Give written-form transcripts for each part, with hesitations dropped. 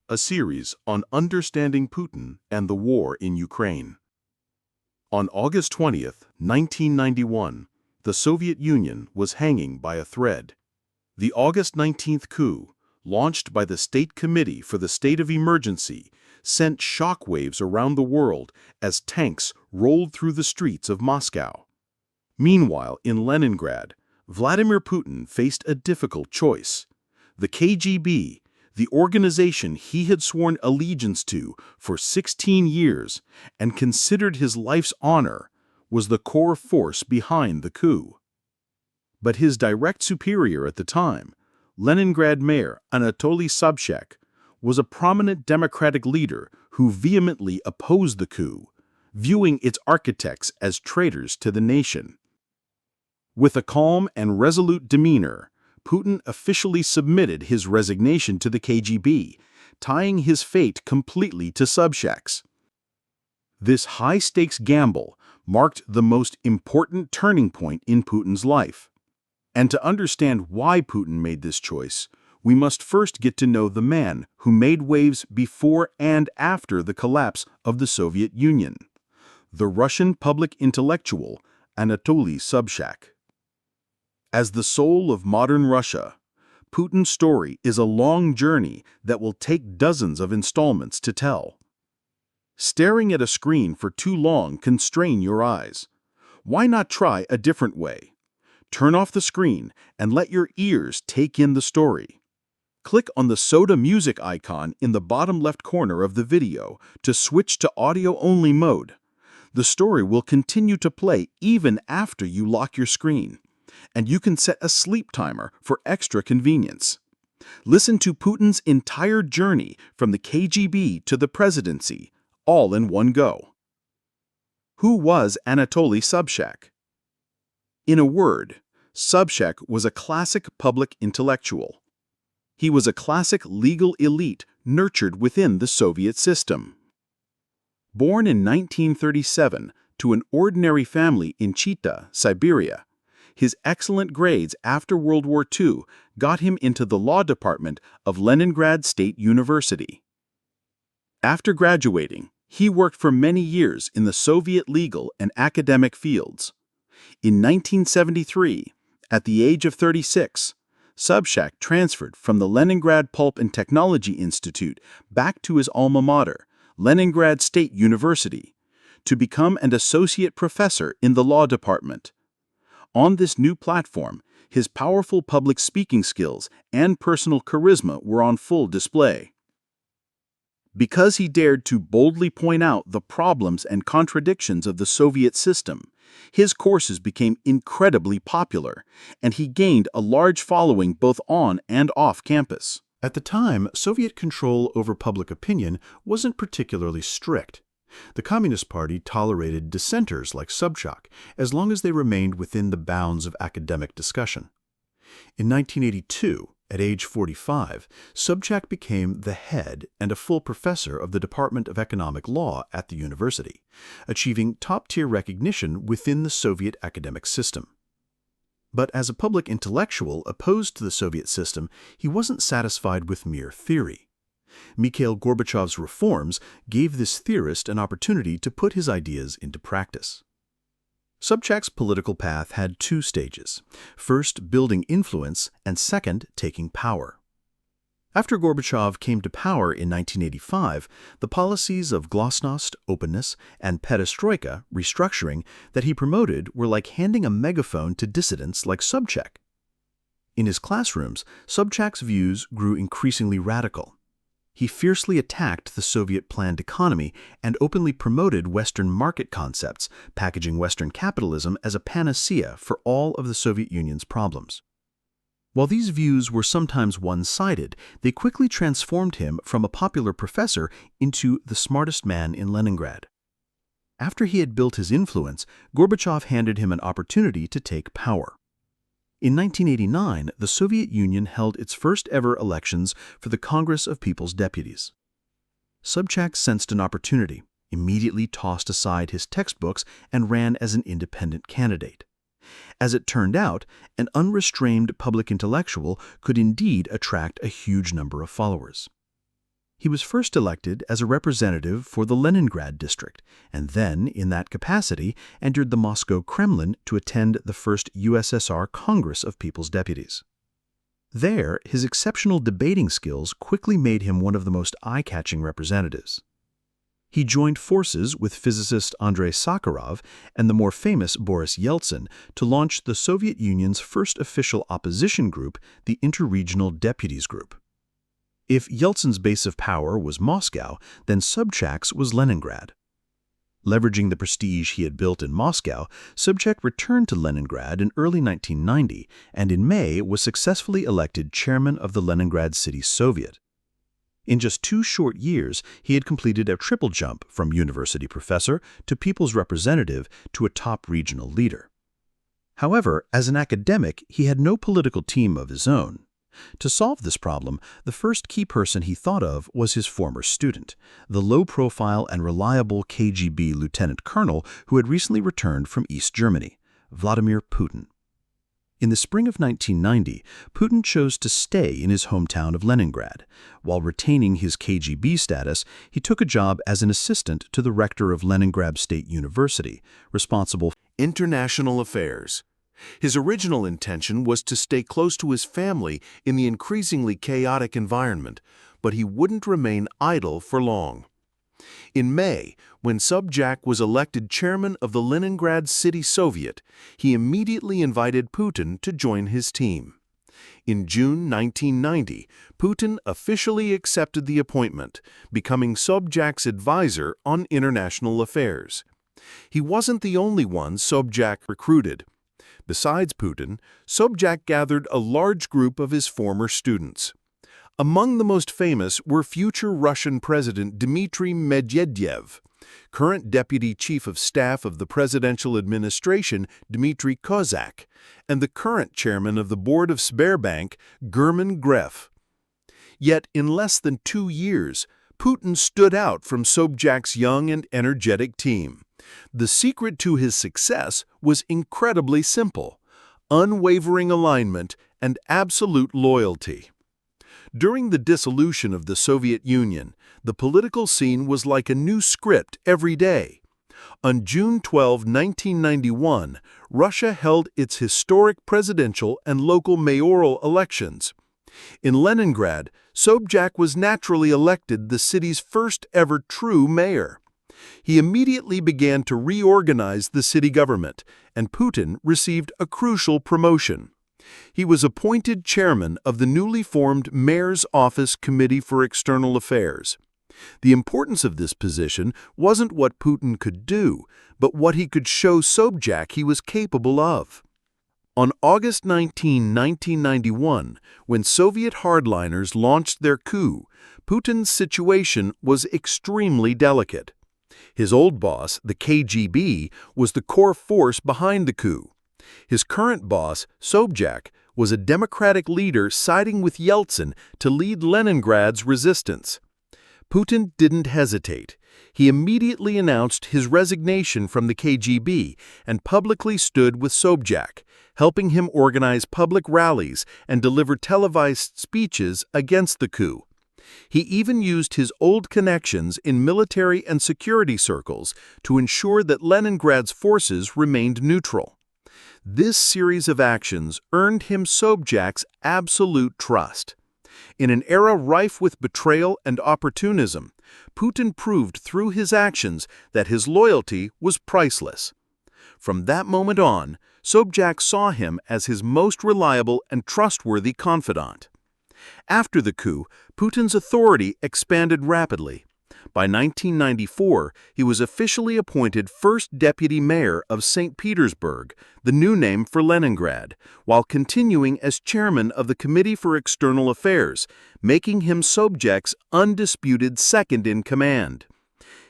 a series on understanding Putin and the war in Ukraine. On August 20th, 1991, the Soviet Union was hanging by a thread. The August 19th coup, launched by the State Committee for the State of Emergency, sent shockwaves around the world as tanks rolled through the streets of Moscow. Meanwhile, in Leningrad, Vladimir Putin faced a difficult choice. The KGB, the organization he had sworn allegiance to for 16 years and considered his life's honor, was the core force behind the coup. But his direct superior at the time, Leningrad Mayor Anatoly Sobchak, was a prominent democratic leader who vehemently opposed the coup, viewing its architects as traitors to the nation. With a calm and resolute demeanor, Putin officially submitted his resignation to the KGB, tying his fate completely to Sobchak's. This high-stakes gamble marked the most important turning point in Putin's life. And to understand why Putin made this choice, we must first get to know the man who made waves before and after the collapse of the Soviet Union, the Russian public intellectual Anatoly Sobchak. As the soul of modern Russia, Putin's story is a long journey that will take dozens of installments to tell. Staring at a screen for too long can strain your eyes. Why not try a different way? Turn off the screen and let your ears take in the story. Click on the soda music icon in the bottom left corner of the video to switch to audio-only mode. The story will continue to play even after you lock your screen, and you can set a sleep timer for extra convenience. Listen to Putin's entire journey from the KGB to the presidency, all in one go. Who was Anatoly Sobchak? In a word, Sobchak was a classic public intellectual. He was a classic legal elite nurtured within the Soviet system. Born in 1937 to an ordinary family in Chita, Siberia, his excellent grades after World War II got him into the law department of Leningrad State University. After graduating, he worked for many years in the Soviet legal and academic fields. In 1973, at the age of 36, Sobchak transferred from the Leningrad Pulp and Technology Institute back to his alma mater, Leningrad State University, to become an associate professor in the law department. On this new platform, his powerful public speaking skills and personal charisma were on full display. Because he dared to boldly point out the problems and contradictions of the Soviet system, his courses became incredibly popular, and he gained a large following both on and off campus. At the time, Soviet control over public opinion wasn't particularly strict. The Communist Party tolerated dissenters like Sobchak as long as they remained within the bounds of academic discussion. In 1982, at age 45, Sobchak became the head and a full professor of the Department of Economic Law at the university, achieving top-tier recognition within the Soviet academic system. But as a public intellectual opposed to the Soviet system, he wasn't satisfied with mere theory. Mikhail Gorbachev's reforms gave this theorist an opportunity to put his ideas into practice. Sobchak's political path had two stages: first, building influence, and second, taking power. After Gorbachev came to power in 1985, the policies of glasnost, openness, and perestroika, restructuring, that he promoted were like handing a megaphone to dissidents like Sobchak. In his classrooms, Sobchak's views grew increasingly radical. He fiercely attacked the Soviet planned economy and openly promoted Western market concepts, packaging Western capitalism as a panacea for all of the Soviet Union's problems. While these views were sometimes one-sided, they quickly transformed him from a popular professor into the smartest man in Leningrad. After he had built his influence, Gorbachev handed him an opportunity to take power. In 1989, the Soviet Union held its first-ever elections for the Congress of People's Deputies. Sobchak sensed an opportunity, immediately tossed aside his textbooks, and ran as an independent candidate. As it turned out, an unrestrained public intellectual could indeed attract a huge number of followers. He was first elected as a representative for the Leningrad district, and then, in that capacity, entered the Moscow Kremlin to attend the first USSR Congress of People's Deputies. There, his exceptional debating skills quickly made him one of the most eye-catching representatives. He joined forces with physicist Andrei Sakharov and the more famous Boris Yeltsin to launch the Soviet Union's first official opposition group, the Interregional Deputies Group. If Yeltsin's base of power was Moscow, then Sobchak's was Leningrad. Leveraging the prestige he had built in Moscow, Sobchak returned to Leningrad in early 1990 and in May was successfully elected chairman of the Leningrad City Soviet. In just 2 short years, he had completed a triple jump from university professor to people's representative to a top regional leader. However, as an academic, he had no political team of his own. To solve this problem, the first key person he thought of was his former student, the low-profile and reliable KGB lieutenant colonel who had recently returned from East Germany, Vladimir Putin. In the spring of 1990, Putin chose to stay in his hometown of Leningrad. While retaining his KGB status, he took a job as an assistant to the rector of Leningrad State University, responsible for international affairs. His original intention was to stay close to his family in the increasingly chaotic environment, but he wouldn't remain idle for long. In May, when Sobchak was elected chairman of the Leningrad City Soviet, he immediately invited Putin to join his team. In June 1990, Putin officially accepted the appointment, becoming Sobchak's advisor on international affairs. He wasn't the only one Sobchak recruited. Besides Putin, Sobchak gathered a large group of his former students. Among the most famous were future Russian President Dmitry Medvedev, current Deputy Chief of Staff of the Presidential Administration Dmitry Kozak, and the current Chairman of the Board of Sberbank, German Gref. Yet in less than 2 years, Putin stood out from Sobchak's young and energetic team. The secret to his success was incredibly simple: unwavering alignment and absolute loyalty. During the dissolution of the Soviet Union, the political scene was like a new script every day. On June 12, 1991, Russia held its historic presidential and local mayoral elections. In Leningrad, Sobchak was naturally elected the city's first-ever true mayor. He immediately began to reorganize the city government, and Putin received a crucial promotion. He was appointed chairman of the newly formed Mayor's Office Committee for External Affairs. The importance of this position wasn't what Putin could do, but what he could show Sobchak he was capable of. On August 19, 1991, when Soviet hardliners launched their coup, Putin's situation was extremely delicate. His old boss, the KGB, was the core force behind the coup. His current boss, Sobchak, was a democratic leader siding with Yeltsin to lead Leningrad's resistance. Putin didn't hesitate. He immediately announced his resignation from the KGB and publicly stood with Sobchak, helping him organize public rallies and deliver televised speeches against the coup. He even used his old connections in military and security circles to ensure that Leningrad's forces remained neutral. This series of actions earned him Sobchak's absolute trust. In an era rife with betrayal and opportunism, Putin proved through his actions that his loyalty was priceless. From that moment on, Sobchak saw him as his most reliable and trustworthy confidant. After the coup, Putin's authority expanded rapidly. By 1994, he was officially appointed first deputy mayor of St. Petersburg, the new name for Leningrad, while continuing as chairman of the Committee for External Affairs, making him Sobchak's undisputed second-in-command.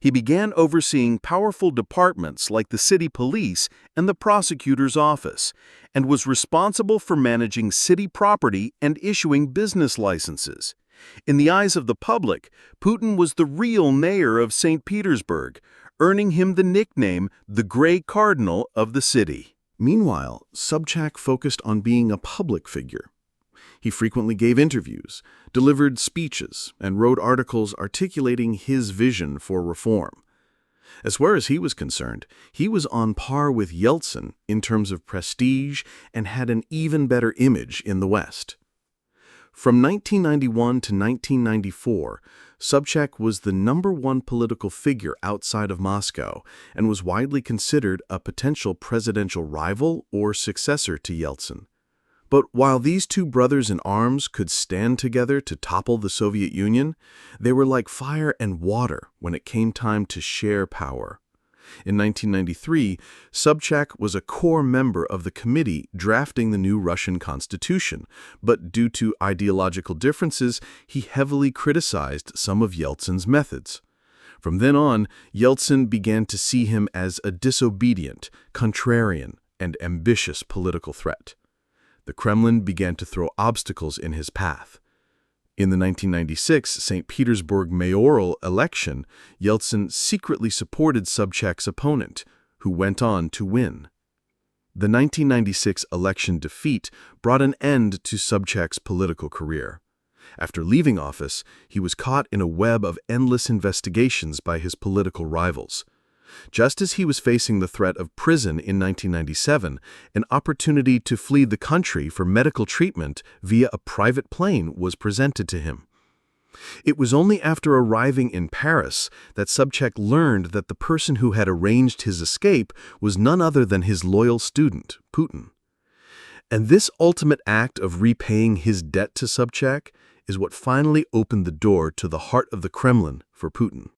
He began overseeing powerful departments like the city police and the prosecutor's office, and was responsible for managing city property and issuing business licenses. In the eyes of the public, Putin was the real mayor of St. Petersburg, earning him the nickname the Grey Cardinal of the city. Meanwhile, Sobchak focused on being a public figure. He frequently gave interviews, delivered speeches, and wrote articles articulating his vision for reform. As far as he was concerned, he was on par with Yeltsin in terms of prestige and had an even better image in the West. From 1991 to 1994, Sobchak was the #1 political figure outside of Moscow and was widely considered a potential presidential rival or successor to Yeltsin. But while these two brothers in arms could stand together to topple the Soviet Union, they were like fire and water when it came time to share power. In 1993, Sobchak was a core member of the committee drafting the new Russian constitution, but due to ideological differences, he heavily criticized some of Yeltsin's methods. From then on, Yeltsin began to see him as a disobedient, contrarian, and ambitious political threat. The Kremlin began to throw obstacles in his path. In the 1996 St. Petersburg mayoral election, Yeltsin secretly supported Sobchak's opponent, who went on to win. The 1996 election defeat brought an end to Sobchak's political career. After leaving office, he was caught in a web of endless investigations by his political rivals. Just as he was facing the threat of prison in 1997, an opportunity to flee the country for medical treatment via a private plane was presented to him. It was only after arriving in Paris that Sobchak learned that the person who had arranged his escape was none other than his loyal student, Putin. And this ultimate act of repaying his debt to Sobchak is what finally opened the door to the heart of the Kremlin for Putin.